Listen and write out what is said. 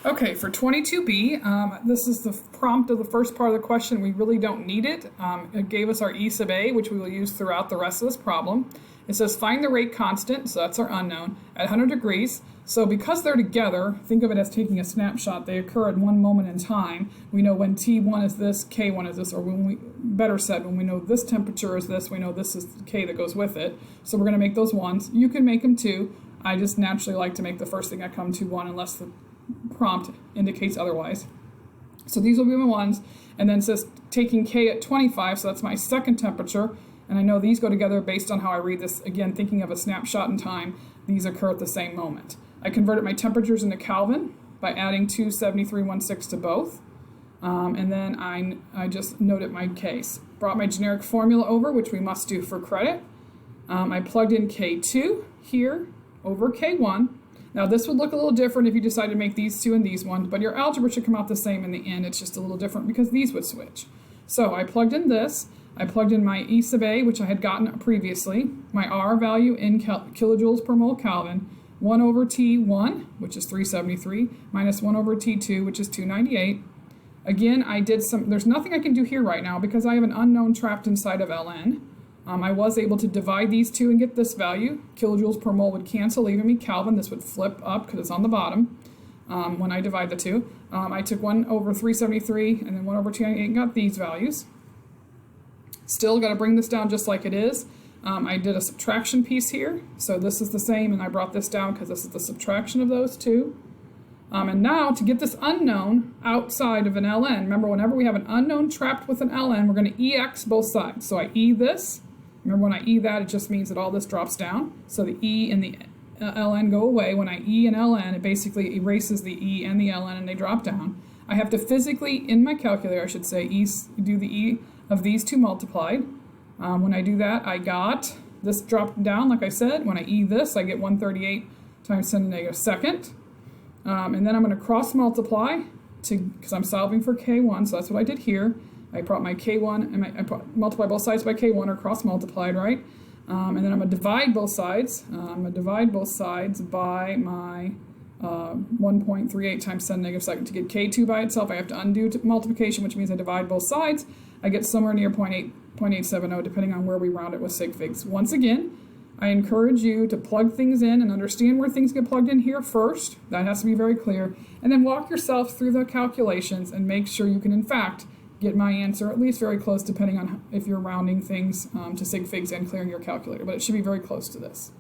Okay, for 22B, this is the prompt of the first part of the question. We really don't need it. It gave us our E sub A, which we will use throughout the rest of this problem. It says find the rate constant, so that's our unknown, at 100 degrees. So because they're together, think of it as taking a snapshot. They occur at one moment in time. We know when T1 is this, K1 is this, or when we, better said, when we know this temperature is this, we know this is K that goes with it. So we're going to make those ones. You can make them two. I just naturally like to make the first thing that come to one unless the prompt indicates otherwise. So these will be my ones, and then it says taking K at 25, so that's my second temperature, and I know these go together based on how I read this, again, thinking of a snapshot in time. These occur at the same moment. I converted my temperatures into Kelvin by adding 273.16 to both, and then I just noted my case. Brought my generic formula over, which we must do for credit. I plugged in K2 here over K1. Now this would look a little different if you decide to make these two and these ones, but your algebra should come out the same in the end. It's just a little different because these would switch. So I plugged in this. I plugged in my E sub A, which I had gotten previously, my R value in kilojoules per mole Kelvin, 1 over T1, which is 373, minus 1 over T2, which is 298. Again, I did there's nothing I can do here right now because I have an unknown trapped inside of ln. I was able to divide these two and get this value. Kilojoules per mole would cancel, leaving me Kelvin. This would flip up because it's on the bottom when I divide the two. I took 1 over 373 and then 1 over 298 and got these values. Still got to bring this down just like it is. I did a subtraction piece here, so this is the same, and I brought this down because this is the subtraction of those two. And now to get this unknown outside of an ln, remember whenever we have an unknown trapped with an ln, we're going to EX both sides. So I E this. Remember when I E that, it just means that all this drops down. So the E and the ln go away. When I E and ln, it basically erases the E and the ln and they drop down. I have to physically, in my calculator I should say, do the E of these two multiplied. When I do that, I got this dropped down like I said. When I E this, I get 138 times 10 to the negative second. And then I'm going to cross multiply because I'm solving for K1, so that's what I did here. I brought my K1 and I multiply both sides by K1 or cross multiplied, right? And then I'm going to divide both sides. I'm going to divide both sides by my 1.38 times 10 to the negative second. To get K2 by itself, I have to undo multiplication, which means I divide both sides. I get somewhere near 0.870, depending on where we round it with sig figs. Once again, I encourage you to plug things in and understand where things get plugged in here first. That has to be very clear. And then walk yourself through the calculations and make sure you can, in fact, get my answer, at least very close, depending on if you're rounding things to sig figs and clearing your calculator. But it should be very close to this.